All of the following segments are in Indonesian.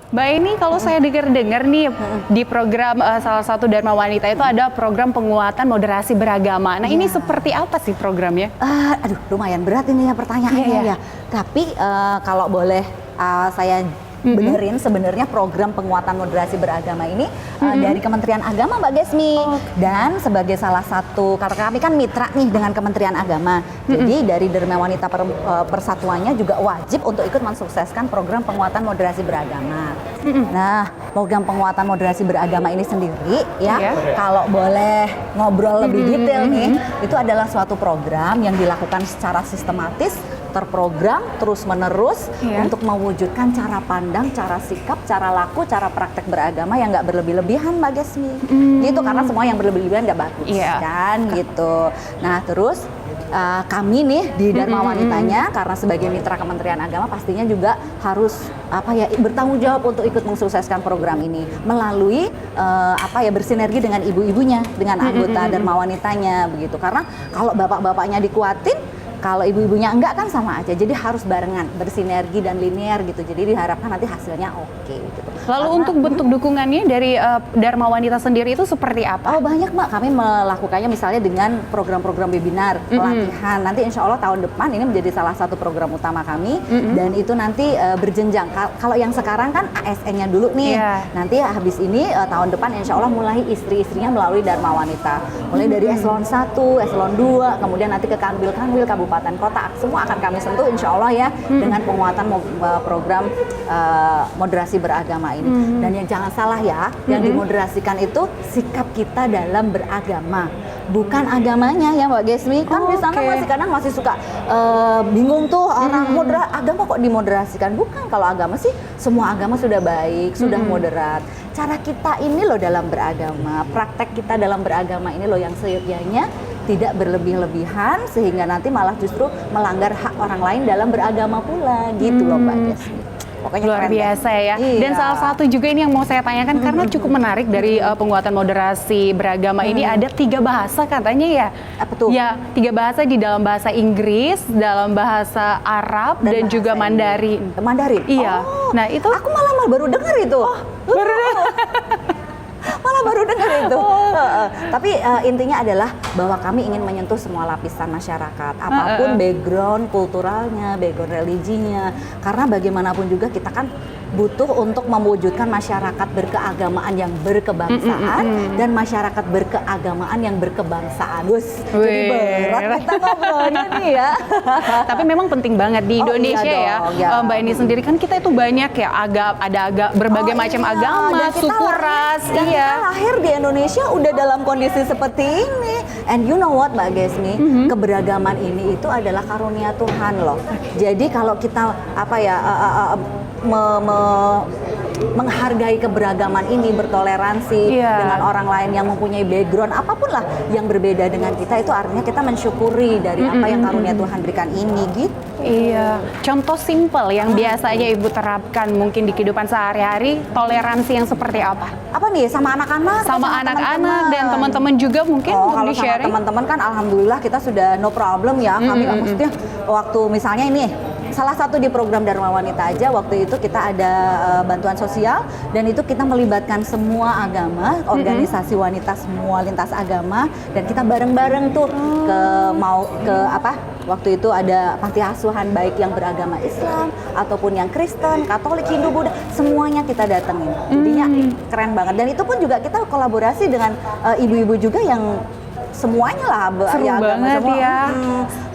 Mbak ini kalau saya dengar-dengar nih di program salah satu Dharma Wanita itu ada program penguatan moderasi beragama. Nah ini seperti apa sih programnya? Aduh, lumayan berat ini ya pertanyaannya ya. Tapi kalau boleh saya benerin, sebenarnya program penguatan moderasi beragama ini dari Kementerian Agama, Mbak Gesmi. Dan sebagai salah satu, karena kami kan mitra nih dengan Kementerian Agama. Jadi dari Dharma Wanita Persatuannya juga wajib untuk ikut mensukseskan program penguatan moderasi beragama. Nah, program penguatan moderasi beragama ini sendiri ya, kalau boleh ngobrol lebih detail nih, itu adalah suatu program yang dilakukan secara sistematis, terprogram terus-menerus untuk mewujudkan cara pandang, cara sikap, cara laku, cara praktek beragama yang nggak berlebih-lebihan, Mbak Gesmi. Gitu, karena semua yang berlebih-lebihan nggak bagus, kan gitu. Nah, terus kami nih di Dharma Wanitanya, karena sebagai mitra Kementerian Agama pastinya juga harus bertanggung jawab untuk ikut mensukseskan program ini melalui bersinergi dengan ibu-ibunya, dengan anggota Dharma Wanitanya begitu. Karena kalau bapak-bapaknya dikuatin, kalau ibu-ibunya enggak kan sama aja, jadi harus barengan, bersinergi dan linear gitu. Jadi diharapkan nanti hasilnya oke gitu. Lalu untuk bentuk dukungannya dari Dharma Wanita sendiri itu seperti apa? Oh banyak Mbak, kami melakukannya misalnya dengan program-program webinar, pelatihan. Nanti insya Allah tahun depan ini menjadi salah satu program utama kami, dan itu nanti berjenjang. Kalau yang sekarang kan ASN-nya dulu nih, nanti habis ini tahun depan insya Allah mulai istri-istrinya melalui Dharma Wanita. Mulai dari eselon 1, eselon 2, kemudian nanti ke kanwil-kanwil, kabupaten kota, semua akan kami sentuh insya Allah ya, dengan penguatan program moderasi beragama ini. Dan yang jangan salah ya, yang dimoderasikan itu sikap kita dalam beragama, bukan agamanya ya Mbak Gesmi. Kan di sana masih kadang masih suka bingung tuh orang agama kok dimoderasikan. Bukan, kalau agama sih semua agama sudah baik, sudah moderat. Cara kita ini loh dalam beragama, praktek kita dalam beragama ini loh yang seyogyanya tidak berlebih-lebihan sehingga nanti malah justru melanggar hak orang lain dalam beragama pula gitu loh Mbak Gesmi. Pokoknya luar biasa ya. Dan salah satu juga ini yang mau saya tanyakan karena cukup menarik dari penguatan moderasi beragama ini, ada 3 bahasa katanya ya. Apa tuh? Ya, 3 bahasa di dalam bahasa Inggris, dalam bahasa Arab dan juga Mandarin. Mandarin? Iya. Nah itu aku malah baru dengar itu. Baru dengar. Malah baru dengar itu. Tapi intinya adalah bahwa kami ingin menyentuh semua lapisan masyarakat, apapun background kulturalnya, background religinya. Karena bagaimanapun juga kita kan butuh untuk mewujudkan masyarakat berkeagamaan yang berkebangsaan dan masyarakat berkeagamaan yang berkebangsaan. Jadi berat kita ngobrolnya nih ya. Tapi memang penting banget di Indonesia Mbak ini sendiri kan kita itu banyak ya, ada berbagai macam agama, suku, ras. Kita lahir di Indonesia udah dalam kondisi seperti ini. And you know what Mbak Gesmi, keberagaman ini itu adalah karunia Tuhan loh. Jadi kalau kita menghargai keberagaman ini, bertoleransi dengan orang lain yang mempunyai background apapun lah yang berbeda dengan kita, itu artinya kita mensyukuri dari apa yang karunia Tuhan berikan ini gitu. Iya, contoh simpel yang biasanya Ibu terapkan mungkin di kehidupan sehari-hari, toleransi yang seperti apa? Apa nih, sama anak-anak? Sama anak-anak dan teman-teman juga mungkin untuk di-sharing? Kalau sama teman-teman kan alhamdulillah kita sudah no problem ya. Kami maksudnya waktu misalnya ini salah satu di program Dharma Wanita aja, waktu itu kita ada bantuan sosial dan itu kita melibatkan semua agama, organisasi wanita semua lintas agama, dan kita bareng-bareng tuh waktu itu ada panti asuhan baik yang beragama Islam ataupun yang Kristen, Katolik, Hindu, Buddha, semuanya kita datengin. Jadinya keren banget, dan itu pun juga kita kolaborasi dengan ibu-ibu juga yang semuanya lah banget semua. Ya.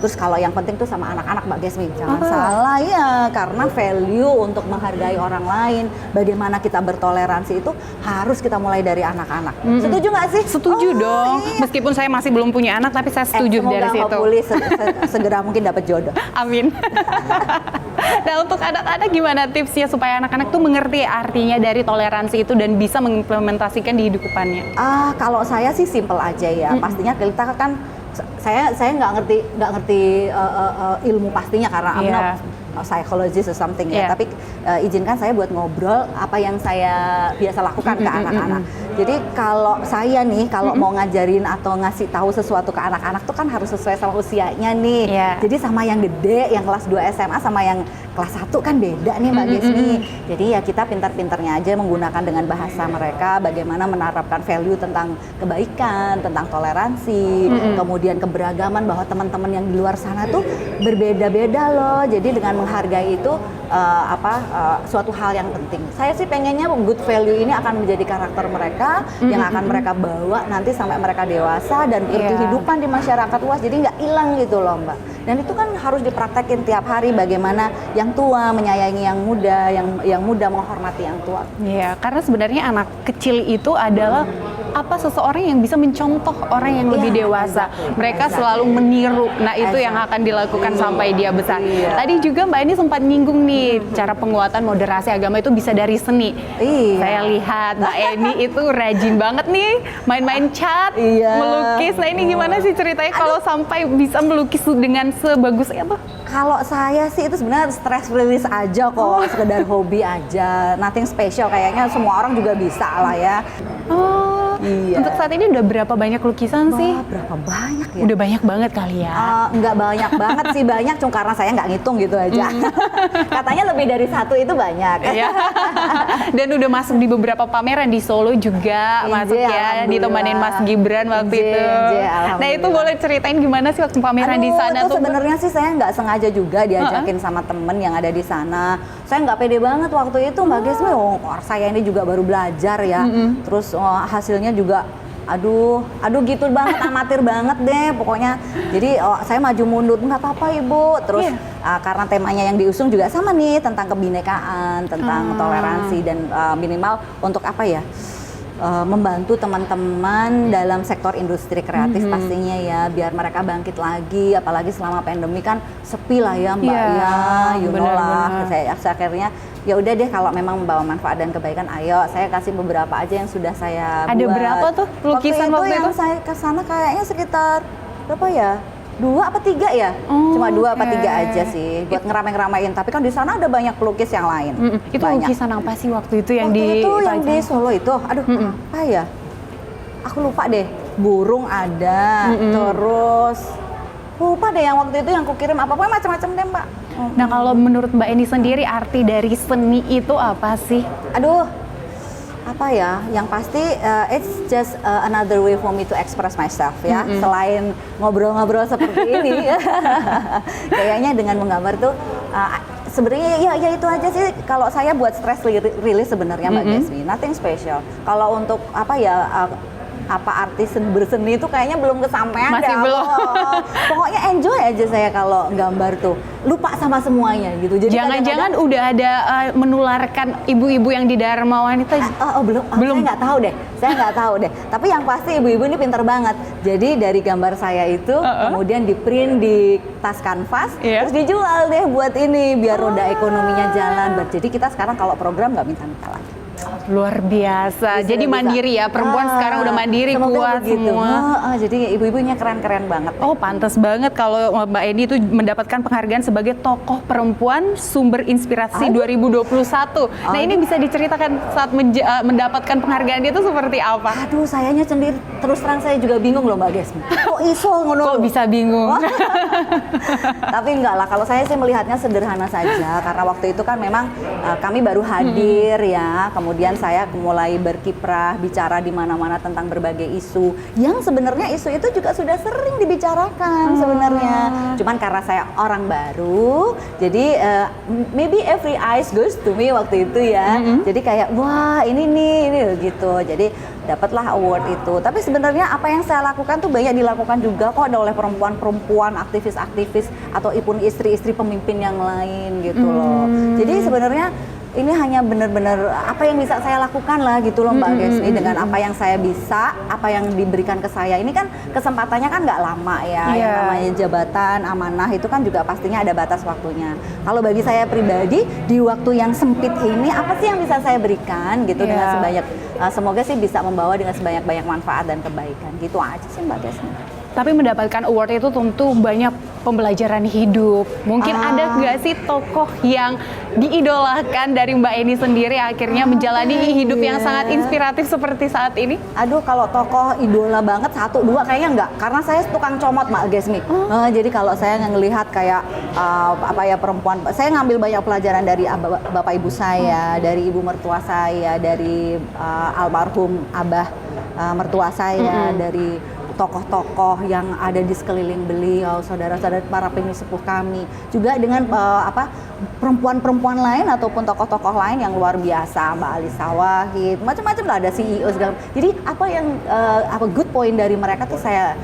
Terus kalau yang penting tuh sama anak-anak Mbak Gesmi, jangan salah ya, karena value untuk menghargai orang lain, bagaimana kita bertoleransi itu harus kita mulai dari anak-anak. Setuju nggak sih? Setuju dong. Iya. Meskipun saya masih belum punya anak, tapi saya setuju dari situ. Semoga segera mungkin dapat jodoh. Amin. Nah untuk anak-anak gimana tipsnya supaya anak-anak tuh mengerti artinya dari toleransi itu dan bisa mengimplementasikan di hidupannya? Kalau saya sih simple aja ya. Pastinya kita kan saya nggak ngerti ilmu pastinya karena I'm not psychologist or something ya. Tapi izinkan saya buat ngobrol apa yang saya biasa lakukan ke anak-anak. Jadi kalau saya nih, kalau mau ngajarin atau ngasih tahu sesuatu ke anak-anak tuh kan harus sesuai sama usianya nih. Iya. Jadi sama yang gede, yang kelas 2 SMA sama yang kelas 1 kan beda nih Mbak Desmi. Jadi ya kita pintar-pintarnya aja menggunakan dengan bahasa mereka bagaimana menerapkan value tentang kebaikan, tentang toleransi, kemudian keberagaman, bahwa teman-teman yang di luar sana tuh berbeda-beda loh. Jadi dengan menghargai itu suatu hal yang penting. Saya sih pengennya good value ini akan menjadi karakter mereka yang akan mereka bawa nanti sampai mereka dewasa dan berkehidupan di masyarakat luas. Jadi nggak hilang gitu loh Mbak. Dan itu kan harus dipraktekin tiap hari, bagaimana yang tua menyayangi yang muda, yang muda menghormati yang tua. Iya, karena sebenarnya anak kecil itu adalah seseorang yang bisa mencontoh orang yang lebih dewasa. Mereka selalu meniru. Nah, itu yang akan dilakukan sampai dia besar. Tadi juga Mbak Eni sempat nyinggung nih, cara penguatan moderasi agama itu bisa dari seni. Saya lihat Mbak Eni itu rajin banget nih main-main cat, melukis. Nah, ini gimana sih ceritanya kalau sampai bisa melukis dengan sebagus itu? Kalau saya sih itu sebenarnya stress release aja kok, sekedar hobi aja, nothing special, kayaknya semua orang juga bisa lah ya. Untuk saat ini udah berapa banyak lukisan sih? Berapa banyak ya? Udah banyak banget kali ya? Nggak banyak banget sih, banyak cuma karena saya nggak ngitung gitu aja. Katanya lebih dari 1 itu banyak. Dan udah masuk di beberapa pameran di Solo juga, masuk ya, ditemenin Mas Gibran waktu itu. Nah, itu boleh ceritain gimana sih waktu pameran di sana itu tuh? Sebenarnya sih saya nggak sengaja juga diajakin sama temen yang ada di sana. Saya nggak pede banget waktu itu Mbak Gesmi, saya ini juga baru belajar ya. Terus hasilnya juga aduh gitu banget, amatir banget deh pokoknya. Jadi saya maju mundur, nggak apa-apa Ibu. Terus karena temanya yang diusung juga sama nih, tentang kebinekaan, tentang toleransi, dan minimal untuk membantu teman-teman dalam sektor industri kreatif pastinya ya, biar mereka bangkit lagi, apalagi selama pandemi kan sepi lah ya Mbak lah. Saya akhirnya ya udah deh, kalau memang membawa manfaat dan kebaikan, ayo saya kasih beberapa aja yang sudah saya buat. Ada berapa tuh lukisan waktu itu? Yang saya kesana kayaknya sekitar berapa ya? 2 apa 3 ya? Cuma 2 apa 3 aja sih, buat ngerame-ngeramein. Tapi kan di sana ada banyak pelukis yang lain. Itu banyak. lukisan apa sih waktu itu yang yang di Solo itu? Aduh, apa ya? Aku lupa deh. Burung ada, terus lupa deh yang waktu itu yang kukirim apa-apa macam-macam deh Mbak. Nah, kalau menurut Mbak Eni sendiri arti dari seni itu apa sih? Aduh, apa ya? Yang pasti it's just another way for me to express myself ya. Selain ngobrol-ngobrol seperti ini, kayaknya dengan menggambar tuh sebenarnya ya itu aja sih. Kalau saya buat stress release sebenarnya Mbak Gesmi, nothing special. Kalau untuk artis berseni itu kayaknya belum kesampaian. Masih belum. Pokoknya enjoy aja saya kalau gambar tuh, lupa sama semuanya gitu. Jadi jangan-jangan udah ada menularkan ibu-ibu yang di Dharma Wanita? Belum. Saya nggak tahu deh. Tapi yang pasti ibu-ibu ini pintar banget. Jadi dari gambar saya itu kemudian di print di tas kanvas, terus dijual deh buat ini, biar roda ekonominya jalan. Jadi kita sekarang kalau program nggak minta-minta lagi. Luar biasa. Jadi mandiri ya, perempuan sekarang udah mandiri, kuat semua. Jadi ibu-ibunya keren-keren banget. Oh, pantas banget kalau Mbak Eni itu mendapatkan penghargaan sebagai tokoh perempuan sumber inspirasi 2021. Nah, ini bisa diceritakan saat mendapatkan penghargaan itu seperti apa? Aduh, sayanya sendiri terus terang saya juga bingung loh Mbak Gesmi. Kok iso ngono? Kok bisa bingung? Tapi enggak lah, kalau saya sih melihatnya sederhana saja, karena waktu itu kan memang kami baru hadir ya, kemudian saya mulai berkiprah, bicara di mana-mana tentang berbagai isu yang sebenarnya isu itu juga sudah sering dibicarakan sebenarnya. Cuman karena saya orang baru, jadi maybe every eyes goes to me waktu itu ya. Jadi kayak wah ini gitu. Jadi dapatlah award itu. Tapi sebenarnya apa yang saya lakukan tuh banyak dilakukan juga kok oleh perempuan-perempuan, aktivis-aktivis ataupun istri-istri pemimpin yang lain gitu loh. Jadi sebenarnya ini hanya benar-benar apa yang bisa saya lakukan lah gitu loh Mbak Gesmi, dengan apa yang saya bisa, apa yang diberikan ke saya. Ini kan kesempatannya kan nggak lama ya, yang namanya jabatan, amanah itu kan juga pastinya ada batas waktunya. Kalau bagi saya pribadi, di waktu yang sempit ini, apa sih yang bisa saya berikan gitu dengan semoga sih bisa membawa dengan sebanyak-banyak manfaat dan kebaikan. Gitu aja sih Mbak Gesmi. Tapi mendapatkan award itu tentu banyak pembelajaran hidup. Mungkin ada nggak sih tokoh yang diidolakan dari Mbak Eni sendiri akhirnya menjalani hidup yang sangat inspiratif seperti saat ini? Aduh, kalau tokoh idola banget 1, 2 kayaknya enggak, karena saya tukang comot Mbak Gesmi. Jadi kalau saya ngelihat kayak perempuan, saya ngambil banyak pelajaran dari bapak ibu saya, dari ibu mertua saya, dari almarhum abah mertua saya, dari tokoh-tokoh yang ada di sekeliling beliau, saudara-saudara para penyepuh kami, juga dengan perempuan-perempuan lain ataupun tokoh-tokoh lain yang luar biasa, Mbak Alisa Wahid, macam-macam lah, ada CEO segala. Jadi apa yang good point dari mereka tuh saya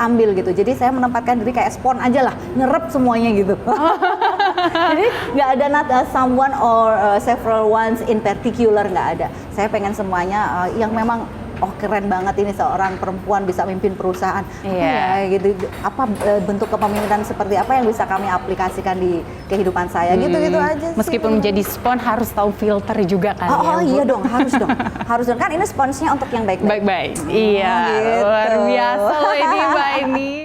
ambil gitu. Jadi saya menempatkan diri kayak spon aja lah, ngerep semuanya gitu. Jadi nggak ada someone or several ones in particular, nggak ada. Saya pengen semuanya yang memang keren banget ini seorang perempuan bisa mimpin perusahaan. Gitu. Bentuk kepemimpinan seperti apa yang bisa kami aplikasikan di kehidupan saya, gitu-gitu aja sih. Meskipun menjadi spon harus tahu filter juga kan ya, Bu? Iya dong, harus dong. Harus dong, kan ini sponsnya untuk yang baik-baik. Iya, Gitu. luar biasa loh ini Mbak Eni.